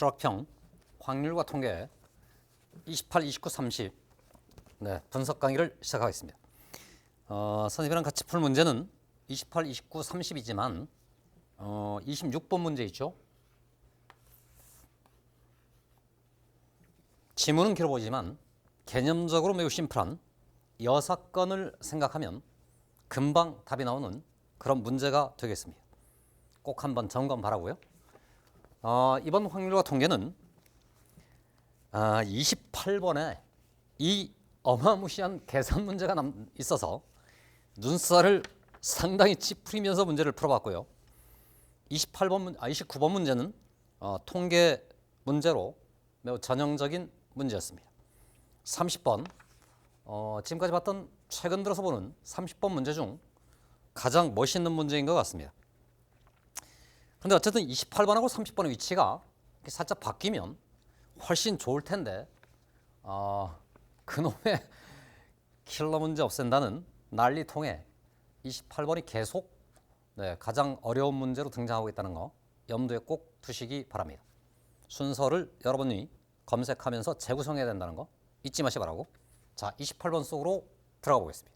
7학평 확률과 통계 28, 29, 30 분석 강의를 시작하겠습니다. 선생님이랑 같이 풀 문제는 28, 29, 30이지만 26번 문제 있죠. 지문은 길어 보이지만 개념적으로 매우 심플한 여사건을 생각하면 금방 답이 나오는 그런 문제가 되겠습니다. 꼭 한번 점검 바라고요. 이번 확률과 통계는 28번에 이 어마무시한 계산 문제가 있어서 눈살을 상당히 찌푸리면서 문제를 풀어봤고요. 29번 문제는 통계 문제로 매우 전형적인 문제였습니다. 30번 지금까지 봤던 최근 들어서 보는 30번 문제 중 가장 멋있는 문제인 것 같습니다. 그런데 어쨌든 28번하고 30번의 위치가 살짝 바뀌면 훨씬 좋을 텐데 그놈의 킬러 문제 없앤다는 난리통에 28번이 계속 가장 어려운 문제로 등장하고 있다는 거 염두에 꼭 두시기 바랍니다. 순서를 여러분이 검색하면서 재구성해야 된다는 거 잊지 마시 바라고. 자, 28번 속으로 들어가 보겠습니다.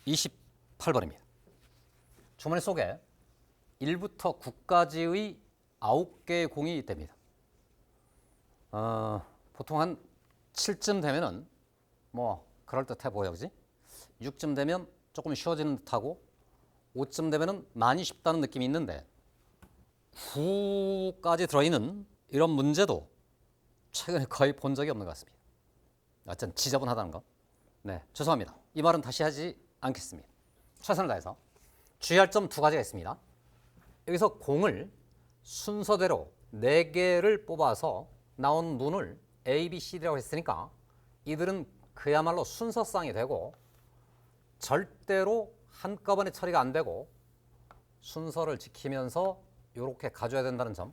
28번입니다. 주머니 속에 1부터 9까지의 9개의 공이 됩니다. 보통 한 7쯤 되면은 뭐 그럴듯해 보여, 그지? 6쯤 되면 조금 쉬워지는 듯하고 5쯤 되면은 많이 쉽다는 느낌이 있는데 9까지 들어있는 이런 문제도 최근에 거의 본 적이 없는 것 같습니다. 어쨌든 지저분하다는 거. 네, 죄송합니다. 이 말은 다시 하지 않겠습니다. 최선을 다해서. 주의할 점 두 가지가 있습니다. 여기서 공을 순서대로 4개를 뽑아서 나온 문을 A, B, C, D라고 했으니까 이들은 그야말로 순서쌍이 되고 절대로 한꺼번에 처리가 안 되고 순서를 지키면서 이렇게 가져야 된다는 점.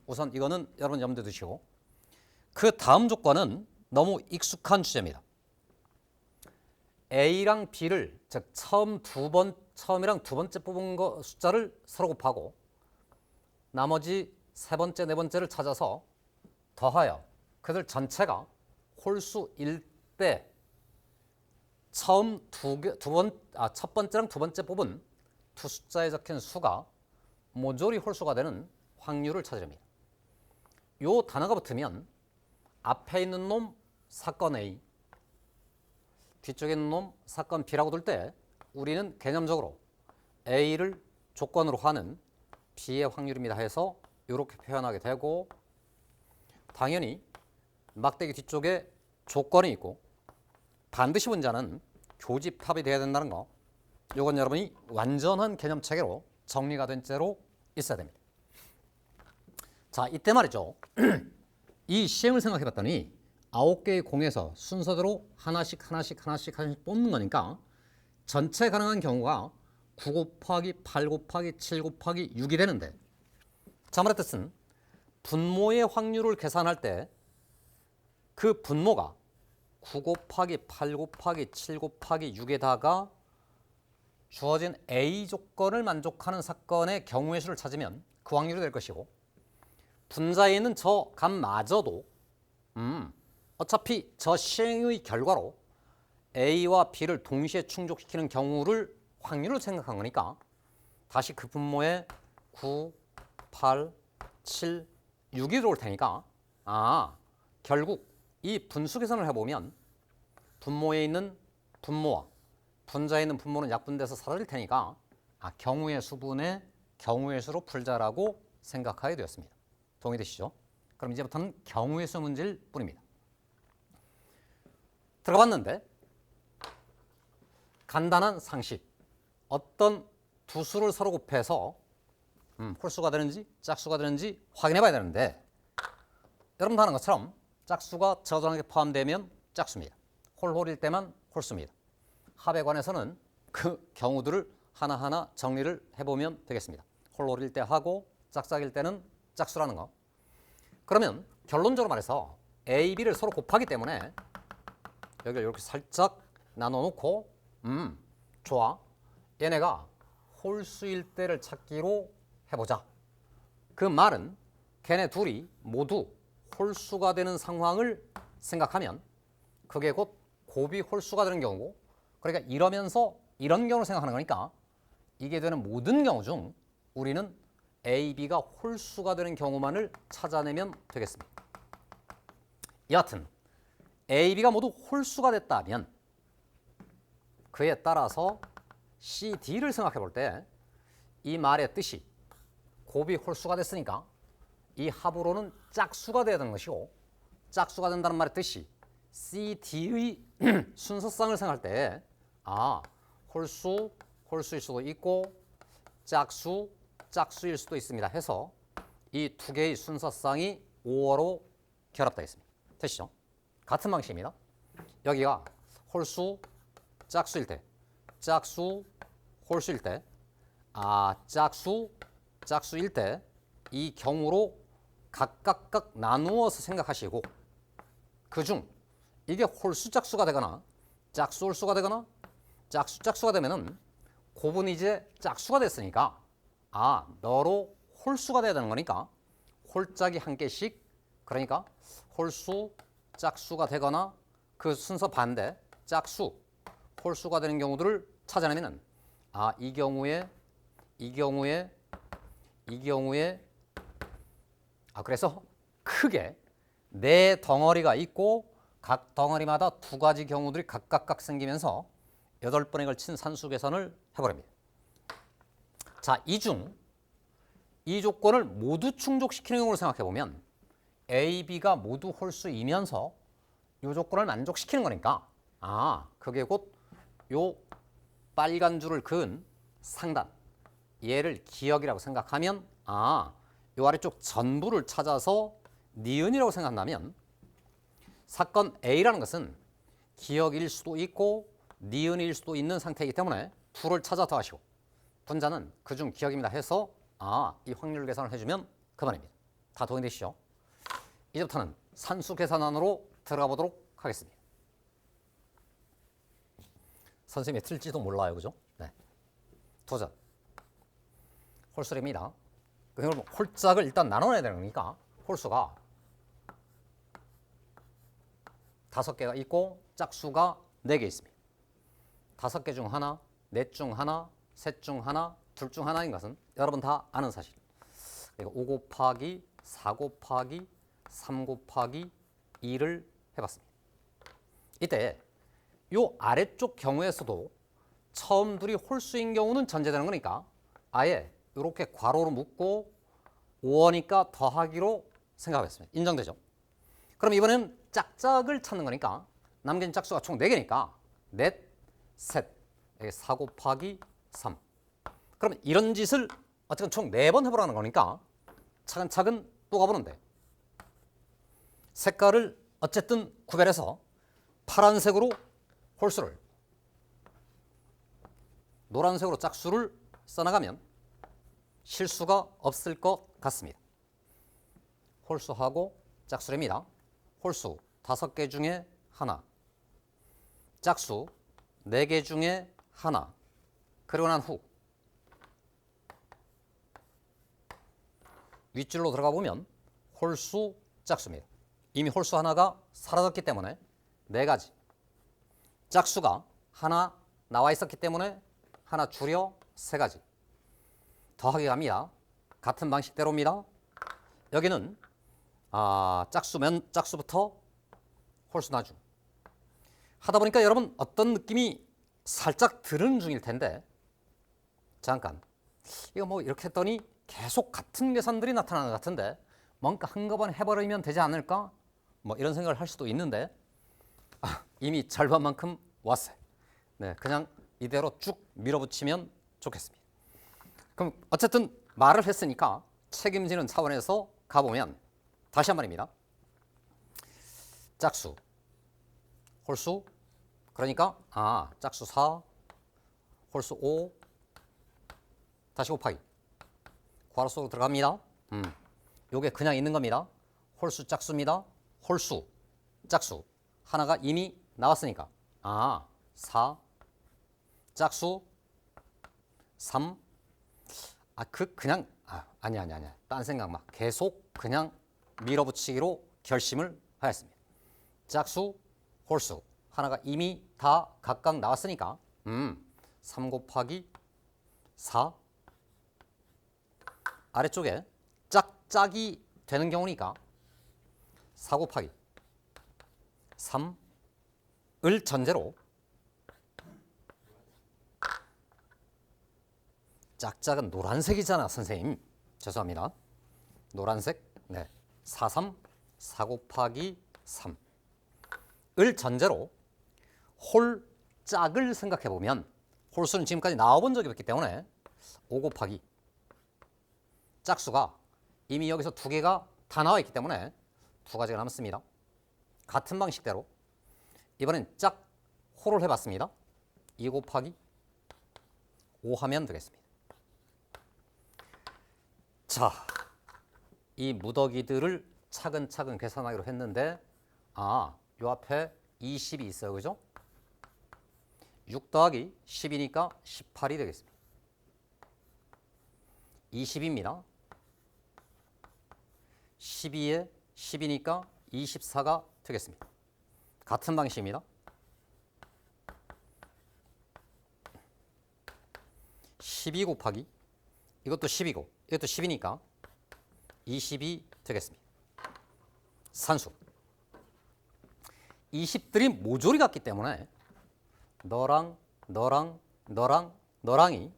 우선 이거는 여러분 염두에 두시고 그 다음 조건은 너무 익숙한 주제입니다. A랑 B를 즉 처음이랑 두 번째 뽑은 거 숫자를 서로 곱하고 나머지 세 번째, 네 번째를 찾아서 더하여 그들 전체가 홀수일 때 처음 첫 번째랑 두 번째 뽑은 두 숫자에 적힌 수가 모조리 홀수가 되는 확률을 찾으렵니다. 요 단어가 붙으면 앞에 있는 놈 사건 A, 뒤쪽에 있는 놈 사건 B라고 둘 때 우리는 개념적으로 A를 조건으로 하는 B의 확률입니다 해서 이렇게 표현하게 되고, 당연히 막대기 뒤쪽에 조건이 있고 반드시 문자는 교집합이 돼야 된다는 거, 이건 여러분이 완전한 개념 체계로 정리가 된 채로 있어야 됩니다. 자, 이때 말이죠. 이 시행을 생각해 봤더니 9개의 공에서 순서대로 하나씩 뽑는 거니까 전체 가능한 경우가 9 곱하기 8 곱하기 7 곱하기 6이 되는데, 자, 말의 뜻은 분모의 확률을 계산할 때 그 분모가 9 곱하기 8 곱하기 7 곱하기 6에다가 주어진 A 조건을 만족하는 사건의 경우의 수를 찾으면 그 확률이 될 것이고, 분자에 있는 저 값마저도 어차피 저 시행의 결과로 A와 B를 동시에 충족시키는 경우를 확률을 생각한 거니까 다시 그 분모에 9, 8, 7, 6이 들어올 테니까 결국 이 분수 계산을 해보면 분모에 있는 분모와 분자에 있는 분모는 약분돼서 사라질 테니까 경우의 수분의 경우의 수로 풀자라고 생각하게 되었습니다. 동의되시죠? 그럼 이제부터는 경우의 수 문제일 뿐입니다. 들어봤는데 간단한 상식, 어떤 두 수를 서로 곱해서 홀수가 되는지 짝수가 되는지 확인해 봐야 되는데, 여러분 다 아는 것처럼 짝수가 저조하게 포함되면 짝수입니다. 홀홀일 때만 홀수입니다. 합에 관해서는 그 경우들을 하나하나 정리를 해보면 되겠습니다. 홀홀일 때 하고 짝짝일 때는 짝수라는 거. 그러면 결론적으로 말해서 A, B를 서로 곱하기 때문에 여기를 이렇게 살짝 나눠놓고 좋아, 얘네가 홀수일 때를 찾기로 해보자. 그 말은 걔네 둘이 모두 홀수가 되는 상황을 생각하면 그게 곧 곱이 홀수가 되는 경우고, 그러니까 이러면서 이런 경우를 생각하는 거니까 이게 되는 모든 경우 중 우리는 A, B가 홀수가 되는 경우만을 찾아내면 되겠습니다. 여하튼 A, B가 모두 홀수가 됐다면 그에 따라서 C, D를 생각해 볼 때 이 말의 뜻이 곱이 홀수가 됐으니까 이 합으로는 짝수가 돼야 되는 것이고, 짝수가 된다는 말의 뜻이 C, D의 순서상을 생각할 때 홀수, 홀수일 수도 있고 짝수, 짝수일 수도 있습니다 해서 이 두 개의 순서상이 5어로 결합되어 있습니다. 되시죠? 같은 방식입니다. 여기가 홀수, 짝수일 때, 짝수, 홀수일 때, 짝수, 짝수일 때 이 경우로 각각 나누어서 생각하시고, 그중 이게 홀수 짝수가 되거나 짝수 홀수가 되거나 짝수 짝수가 되면은 곱은 이제 짝수가 됐으니까 너로 홀수가 돼야 되는 거니까 홀짝이 한 개씩, 그러니까 홀수 짝수가 되거나 그 순서 반대 짝수 홀수가 되는 경우들을 찾아내면은 이 경우에 그래서 크게 네 덩어리가 있고 각 덩어리마다 두 가지 경우들이 각각 생기면서 8번에 걸친 산수 계산을 해버립니다. 자, 이 조건을 모두 충족시키는 경우를 생각해 보면 A, B가 모두 홀수이면서 이 조건을 만족시키는 거니까 그게 곧 요 빨간 줄을 그은 상단, 얘를 기역이라고 생각하면 요 아래쪽 전부를 찾아서 니은이라고 생각한다면 사건 A라는 것은 기역일 수도 있고 니은일 수도 있는 상태이기 때문에 2를 찾아 더하시고 분자는 그중 기역입니다 해서 이 확률 계산을 해주면 그만입니다. 다 동의되시죠? 이제부터는 산수 계산안으로 들어가 보도록 하겠습니다. 선생님이 틀지도 몰라요, 그죠? 네. 도전. 홀수입니다. 그럼 홀짝을 일단 나눠내야 되는 거니까 홀수가 5개가 있고 짝수가 4개 있습니다. 5개 중 하나, 넷 중 하나, 셋 중 하나, 둘 중 하나인 것은 여러분 다 아는 사실. 5 곱하기 4 곱하기 3 곱하기 2를 해봤습니다. 이때 요 아래쪽 경우에서도 처음 둘이 홀수인 경우는 전제되는 거니까 아예 이렇게 괄호로 묶고 5어니까 더하기로 생각하겠습니다. 인정되죠? 그럼 이번에는 짝짝을 찾는 거니까 남긴 짝수가 총 4개니까 넷, 셋, 4 곱하기 3. 그럼 이런 짓을 어쨌든 총 4번 해보라는 거니까 차근차근 또 가보는데 색깔을 어쨌든 구별해서 파란색으로 홀수를, 노란색으로 짝수를 써나가면 실수가 없을 것 같습니다. 홀수하고 짝수랍니다. 홀수 5개 중에 하나, 짝수 4개 중에 하나, 그리고 난 후 윗줄로 들어가 보면 홀수 짝수입니다. 이미 홀수 하나가 사라졌기 때문에 4가지, 짝수가 하나 나와 있었기 때문에 하나 줄여 3가지 더하기 갑니다. 같은 방식대로입니다. 여기는 짝수부터 홀수 나중 하다 보니까 여러분 어떤 느낌이 살짝 드는 중일 텐데, 잠깐 이거 뭐 이렇게 했더니 계속 같은 계산들이 나타나는 것 같은데 뭔가 한꺼번에 해버리면 되지 않을까? 뭐 이런 생각을 할 수도 있는데 이미 절반만큼 왔어요. 네, 그냥 이대로 쭉 밀어붙이면 좋겠습니다. 그럼 어쨌든 말을 했으니까 책임지는 차원에서 가보면 다시 한 번입니다. 짝수, 홀수, 그러니까 짝수 4, 홀수 5, 다시 곱하기 괄호 속으로 들어갑니다. 요게 그냥 있는 겁니다. 홀수 짝수입니다. 홀수 짝수 하나가 이미 나왔으니까 4, 짝수 3, 그냥 아니야. 딴 생각 마. 계속 그냥 밀어붙이기로 결심을 하였습니다. 짝수, 홀수 하나가 이미 다 각각 나왔으니까 3 곱하기 4 아래쪽에 짝짝이 되는 경우니까 4 곱하기 3을 전제로 짝짝은 노란색이잖아, 선생님. 죄송합니다. 노란색. 네. 4, 3, 4 곱하기 3을 전제로 홀짝을 생각해 보면 홀수는 지금까지 나와본 적이 없기 때문에 5 곱하기 짝수가 이미 여기서 두 개가 다 나와 있기 때문에 두 가지가 남습니다. 같은 방식대로 이번엔 짝 홀을 해봤습니다. 2 곱하기 5 하면 되겠습니다. 자, 이 무더기들을 차근차근 계산하기로 했는데 요 앞에 20이 있어요. 그죠? 6 더하기 10이니까 18이 되겠습니다. 20입니다. 12에 10이니까 24가 되겠습니다. 같은 방식입니다. 12 곱하기 이것도 10이고 이것도 10이니까 20이 되겠습니다. 산수. 20들이 모조리 같기 때문에 너랑 너랑이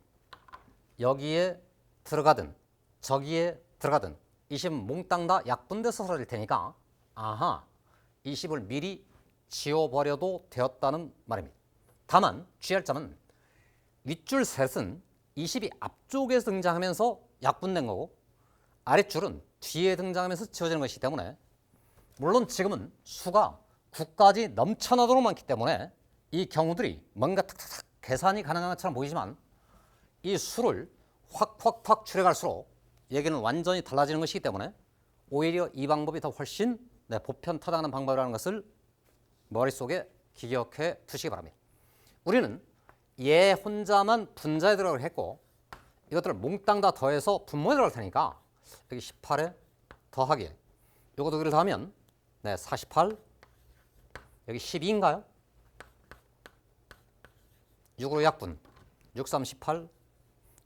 여기에 들어가든 저기에 들어가든 20은 몽땅 다 약분돼서 사라질 테니까 20을 미리 지워버려도 되었다는 말입니다. 다만 주의할 점은 윗줄 셋은 20이 앞쪽에 등장하면서 약분된 거고 아랫줄은 뒤에 등장하면서 지워지는 것이기 때문에 물론 지금은 수가 9까지 넘쳐나도록 많기 때문에 이 경우들이 뭔가 탁탁탁 계산이 가능한 것처럼 보이지만 이 수를 확 줄여갈수록 얘기는 완전히 달라지는 것이기 때문에 오히려 이 방법이 더 훨씬 보편타당한 방법이라는 것을 머릿속에 기억해 두시기 바랍니다. 우리는 얘 혼자만 분자에 들어가기로 했고 이것들을 몽땅 다 더해서 분모에 들어갈 테니까 여기 18에 더하기 요거 두 개를 더하면 48 여기 12인가요? 6으로 약분 6, 3, 18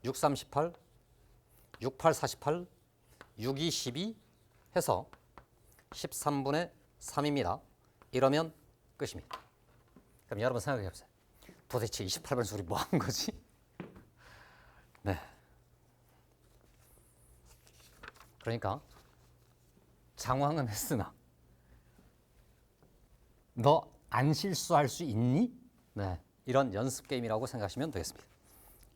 6, 3, 18 6, 8, 48 6, 2, 12 해서 13분의 3입니다. 이러면 끝입니다. 그럼 여러분 생각해 보세요. 도대체 28번 수리 뭐 한 거지? 네. 그러니까 장황은 했으나 너 안 실수할 수 있니? 네. 이런 연습 게임이라고 생각하시면 되겠습니다.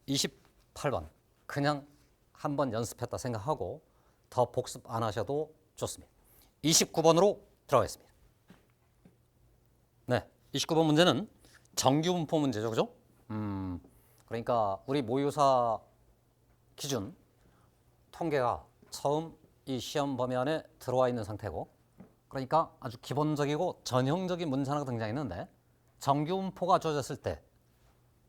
28번 그냥 한번 연습했다 생각하고 더 복습 안 하셔도 좋습니다. 29번으로 들어가겠습니다. 네, 29번 문제는 정규분포 문제죠, 그죠? 그러니까 우리 모의고사 기준 통계가 처음 이 시험 범위 안에 들어와 있는 상태고, 그러니까 아주 기본적이고 전형적인 문제 하나가 등장했는데 정규분포가 주어졌을 때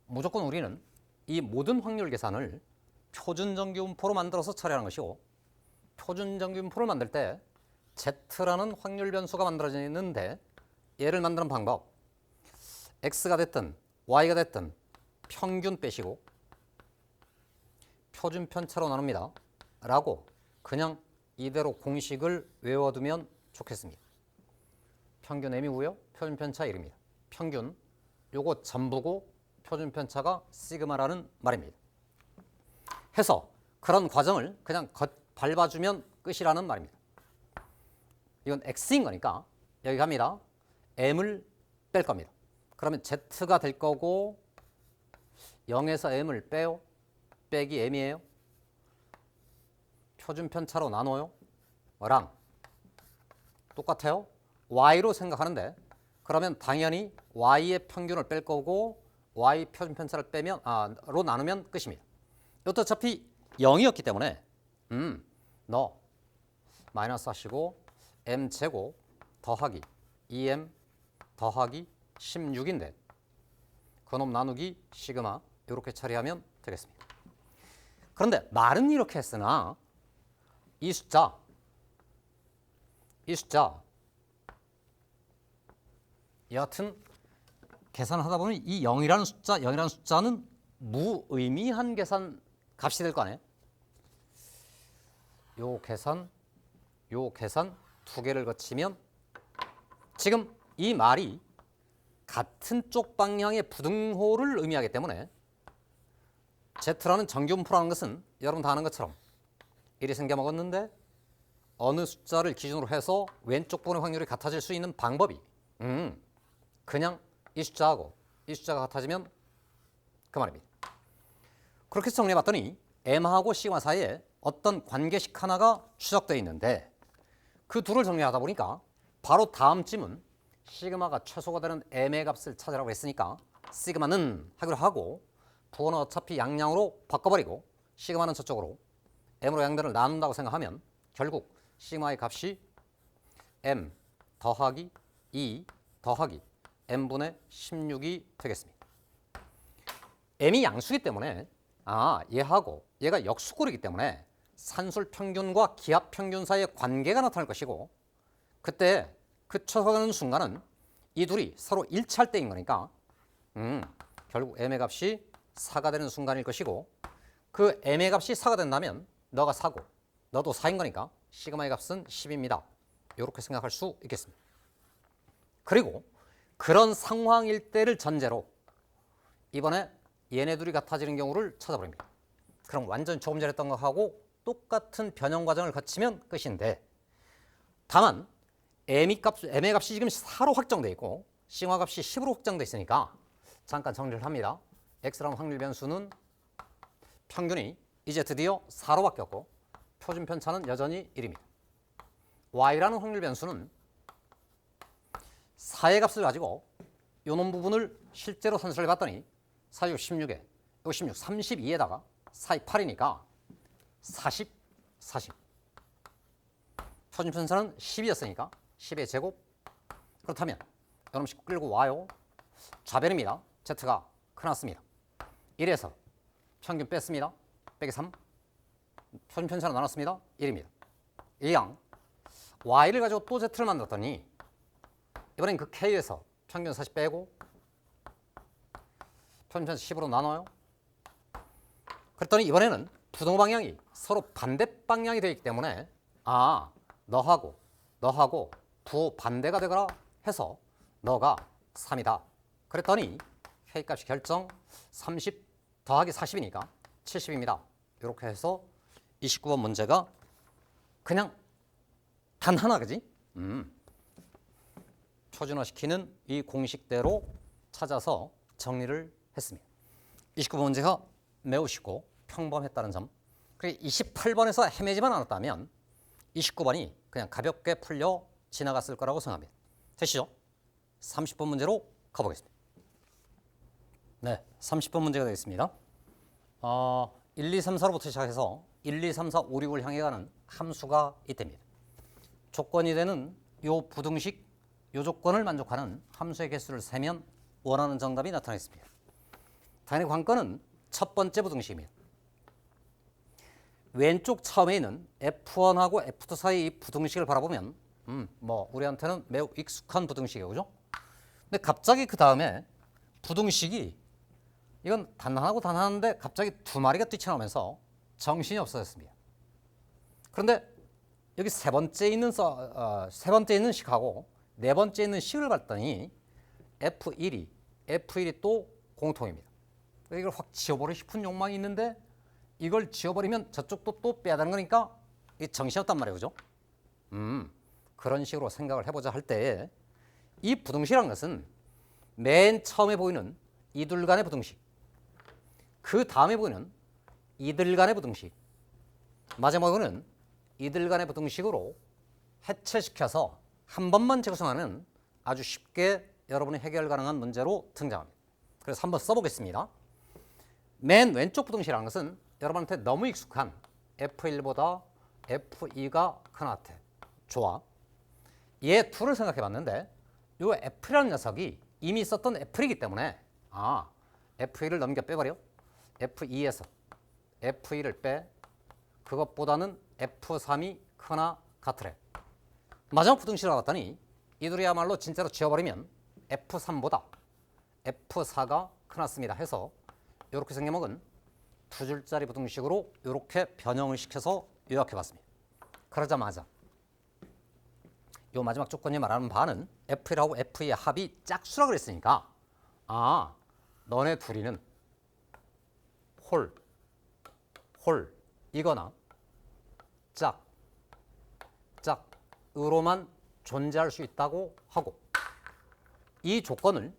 무조건 우리는 이 모든 확률 계산을 표준 정규분포로 만들어서 처리하는 것이고, 표준 정규분포를 만들 때 Z라는 확률 변수가 만들어져 있는데 얘를 만드는 방법, X가 됐든 Y가 됐든 평균 빼시고 표준 편차로 나눕니다 라고 그냥 이대로 공식을 외워두면 좋겠습니다. 평균 M이고요, 표준 편차 1입니다. 평균 요거 전부고 표준 편차가 시그마라는 말입니다. 해서 그런 과정을 그냥 밟아주면 끝이라는 말입니다. 이건 X인 거니까 여기 갑니다. M을 뺄 겁니다. 그러면 Z가 될 거고 0에서 M을 빼요. 빼기 M이에요. 표준 편차로 나눠요. 랑 똑같아요. Y로 생각하는데 그러면 당연히 Y의 평균을 뺄 거고 Y 표준 편차를 빼면 로 나누면 끝입니다. 이것도 어차피 0이었기 때문에 너 마이너스 하시고 M제곱 더하기 2M 더하기 16인데 그놈 나누기 시그마 이렇게 처리하면 되겠습니다. 그런데 말은 이렇게 했으나 이 숫자 여하튼 계산하다 보면 이 0이라는 숫자는 무의미한 계산 값이 될 거 아니에요. 요 계산 두 개를 거치면 지금 이 말이 같은 쪽 방향의 부등호를 의미하기 때문에 Z라는 정규분포라는 것은 여러분 다 아는 것처럼 1이 생겨 먹었는데 어느 숫자를 기준으로 해서 왼쪽 부분의 확률이 같아질 수 있는 방법이 그냥 이 숫자하고 이 숫자가 같아지면 그 말입니다. 그렇게 해서 정리해봤더니 M하고 시그마 사이에 어떤 관계식 하나가 추적되어 있는데 그 둘을 정리하다 보니까 바로 다음 질문 시그마가 최소가 되는 M의 값을 찾으라고 했으니까 시그마는 하기로 하고 부호는 어차피 양량으로 바꿔버리고 시그마는 저쪽으로 M으로 양변을 나눈다고 생각하면 결국 시그마의 값이 M 더하기 2 더하기 M분의 16이 되겠습니다. M이 양수이기 때문에 얘하고 얘가 역수꼴이기 때문에 산술 평균과 기압 평균 사이의 관계가 나타날 것이고 그때 그 최소화되는 순간은 이 둘이 서로 일치할 때인 거니까 결국 M의 값이 4가 되는 순간일 것이고 그 M의 값이 4가 된다면 너가 4고 너도 4인 거니까 시그마의 값은 10입니다. 이렇게 생각할 수 있겠습니다. 그리고 그런 상황일 때를 전제로 이번에 얘네 둘이 같아지는 경우를 찾아버립니다. 그럼 완전 조금 전에 했던 것하고 똑같은 변형 과정을 거치면 끝인데 다만 M의 값이 지금 4로 확정되어 있고 시그마 값이 10으로 확정되어 있으니까 잠깐 정리를 합니다. X라는 확률 변수는 평균이 이제 드디어 4로 바뀌었고 표준 편차는 여전히 1입니다. Y라는 확률 변수는 4의 값을 가지고 요놈 부분을 실제로 산술해 봤더니 4, 16에 이거 16, 32에다가 4이 8이니까 40, 40. 표준 편차는 10이었으니까 10의 제곱. 그렇다면 요놈씩 끌고 와요. 좌변입니다. Z가 크났습니다. 1에서 평균 뺐습니다. 빼기 3. 표준 편차로 나눴습니다. 1입니다. 이양 Y를 가지고 또 Z를 만들었더니 이번엔 그 K에서 평균 40 빼고 표준 편차 10으로 나눠요. 그랬더니 이번에는 부등호 방향이 서로 반대 방향이 되기 때문에 너하고 부호 반대가 되거라 해서 너가 3이다. 그랬더니 K값이 결정 30 더하기 40이니까 70입니다. 이렇게 해서 29번 문제가 그냥 단 하나, 그지? 표준화시키는 이 공식대로 찾아서 정리를 했습니다. 29번 문제가 매우 쉽고 평범했다는 점. 그리고 28번에서 헤매지만 않았다면 29번이 그냥 가볍게 풀려 지나갔을 거라고 생각합니다. 되시죠? 30번 문제로 가보겠습니다. 네, 30번 문제가 되겠습니다. 1, 2, 3, 4로부터 시작해서 1, 2, 3, 4, 5, 6을 향해 가는 함수가 이때입니다. 조건이 되는 요 부등식, 요 조건을 만족하는 함수의 개수를 세면 원하는 정답이 나타나겠습니다. 당연히 관건은 첫 번째 부등식입니다. 왼쪽 처음에 있는 F1하고 F2 사이 이 부등식을 바라보면 우리한테는 매우 익숙한 부등식이에요. 그죠? 근데 갑자기 그 다음에 부등식이 이건 단한데 갑자기 두 마리가 뛰쳐나오면서 정신이 없어졌습니다. 그런데 여기 세 번째 있는 식하고 네 번째 있는 식을 봤더니 F1이 또 공통입니다. 이걸 확 지워버리고 싶은 욕망이 있는데 이걸 지워버리면 저쪽도 또 빼야 되는 거니까 이 정신없단 말이에요. 그죠? 그런 식으로 생각을 해보자 할 때 이 부등식이라는 것은 맨 처음에 보이는 이둘 간의 부등식, 그 다음에 보이는 이들 간의 부등식, 마지막에는 이들 간의 부등식으로 해체시켜서 한 번만 재구성하는 아주 쉽게 여러분이 해결 가능한 문제로 등장합니다. 그래서 한번 써보겠습니다. 맨 왼쪽 부등식이라는 것은 여러분한테 너무 익숙한 F1보다 F2가 큰 하트. 좋아. 얘 둘을 생각해 봤는데 이 F라는 녀석이 이미 있었던 F1이기 때문에 F1을 넘겨 빼버려. F2에서 F2를 빼. 그것보다는 F3이 크나 같으래. 마지막 부등식을 알았더니 이들이야말로 진짜로 지워버리면 F3보다 F4가 크났습니다 해서 이렇게 생겨먹은 두 줄짜리 부등식으로 이렇게 변형을 시켜서 요약해봤습니다. 그러자마자 요 마지막 조건이 말하는 바는 F1하고 F2의 합이 짝수라 그랬으니까 너네 둘이는 홀이거나 짝으로만 존재할 수 있다고 하고 이 조건을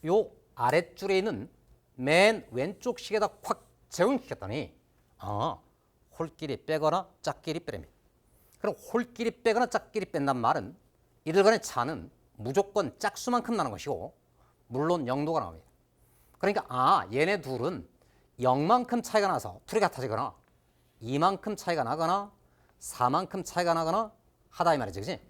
요 아랫줄에 있는 맨 왼쪽 식에다 확 적용시켰더니 홀끼리 빼거나 짝끼리 빼랍니다. 그럼 홀끼리 빼거나 짝끼리 뺀단 말은 이들 간의 차는 무조건 짝수만큼 나는 것이고 물론 0도가 나옵니다. 그러니까 얘네 둘은 0만큼 차이가 나서 둘이 같아지거나 2만큼 차이가 나거나 4만큼 차이가 나거나 하다 이 말이지. 그치?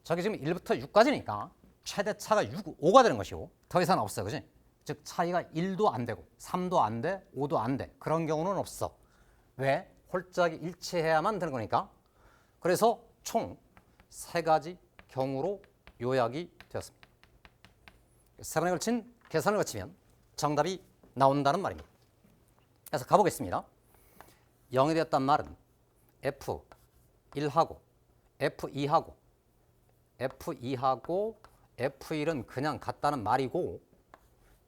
저기 지금 1부터 6까지니까 최대차가 5가 되는 것이고 더 이상 없어. 그치? 즉 차이가 1도 안 되고 3도 안 돼, 5도 안 돼. 그런 경우는 없어. 왜? 홀짝이 일치해야만 되는 거니까. 그래서 총 3가지 경우로 요약이 되었습니다. 3번에 걸친 계산을 거치면 정답이 나온다는 말입니다. 그래서 가보겠습니다. 0이 되었단 말은 F1하고 F2하고 F1은 그냥 같다는 말이고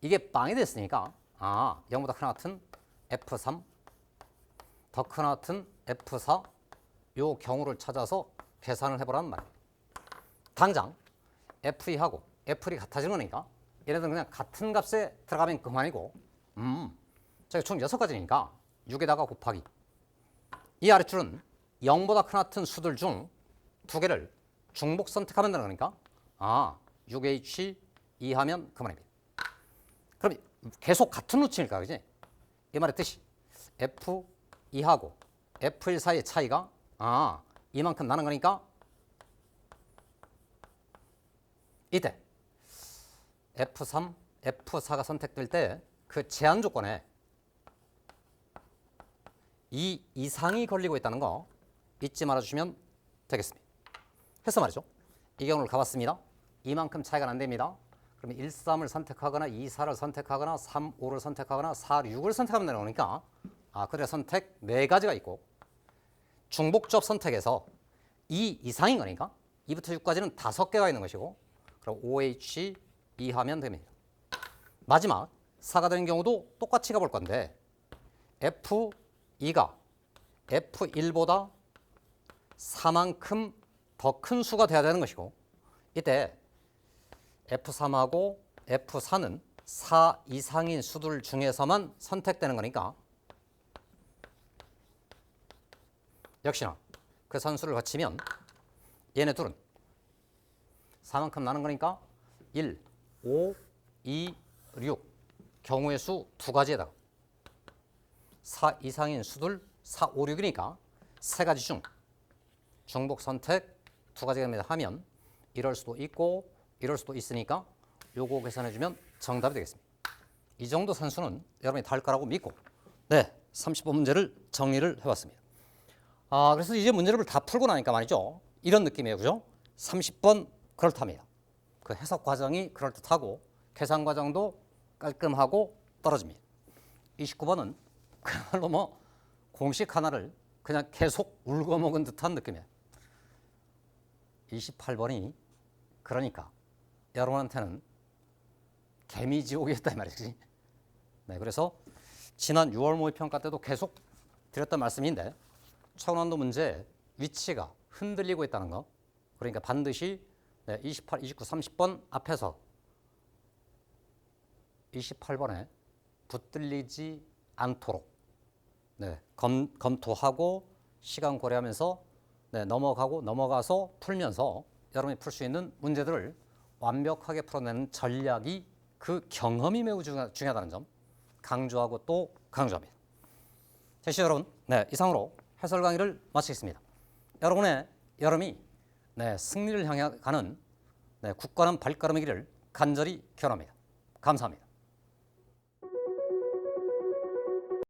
이게 빵이 됐으니까 0보다 크나 같은 F3 더 크나 같은 F4 요 경우를 찾아서 계산을 해보라는 말입니다. 당장 F2하고 F1이 같아지는 거니까 얘네들은 그냥 같은 값에 들어가면 그만이고 저기 총 6가지니까 6에다가 곱하기 이 아랫줄은 0보다 큰 같은 수들 중 2개를 중복 선택하면 되는 거니까 6H 2 하면 그만입니다. 그럼 계속 같은 루트니까 그지? 이 말의 뜻이 F2하고 F1 사이의 차이가 이만큼 나는 거니까 이때 F3, F4가 선택될 때 그 제한 조건에 이 이상이 걸리고 있다는 거 잊지 말아주시면 되겠습니다. 해서 말이죠. 이 경우를 가봤습니다. 이만큼 차이가 난답니다. 그러면 1, 3을 선택하거나 2, 4를 선택하거나 3, 5를 선택하거나 4, 6을 선택하면 되는 거니까 그들의 선택 4가지가 있고 중복조합 선택에서 2 이상인 거니까 2부터 6까지는 5개가 있는 것이고 그럼 OH 2 하면 됩니다. 마지막 4가 되는 경우도 똑같이 가볼 건데 F2가 F1보다 4만큼 더 큰 수가 돼야 되는 것이고 이때 F3하고 F4는 4 이상인 수들 중에서만 선택되는 거니까 역시나 그 선수를 거치면 얘네 둘은 4만큼 나는 거니까 1, 5, 2, 6 경우의 수 2가지에다가 4 이상인 수들 4, 5, 6이니까 3가지 중 중복 선택 2가지가 하면 이럴 수도 있고 이럴 수도 있으니까 요거 계산해주면 정답이 되겠습니다. 이 정도 산수는 여러분이 다 할 거라고 믿고 30번 문제를 정리를 해봤습니다. 그래서 이제 문제를 다 풀고 나니까 말이죠. 이런 느낌이에요. 그죠? 30번 그렇답니다. 그 해석 과정이 그럴듯하고 계산 과정도 깔끔하고 떨어집니다. 29번은 그야말로 공식 하나를 그냥 계속 울거먹은 듯한 느낌이에요. 28번이 그러니까 여러분한테는 개미지옥이었다 이 말이지. 그래서 지난 6월 모의평가 때도 계속 드렸던 말씀인데 차원한도 문제 위치가 흔들리고 있다는 거. 그러니까 반드시 28, 29, 30번 앞에서 28번에 붙들리지 않도록 검토하고 시간 고려하면서 넘어가서 풀면서 여러분이 풀 수 있는 문제들을 완벽하게 풀어내는 전략이 그 경험이 매우 중요하다는 점 강조하고 또 강조합니다. 자, 시청자 여러분, 이상으로 해설 강의를 마치겠습니다. 여러분이 승리를 향해 가는 굳건한 발걸음의 길을 간절히 기원합니다. 감사합니다.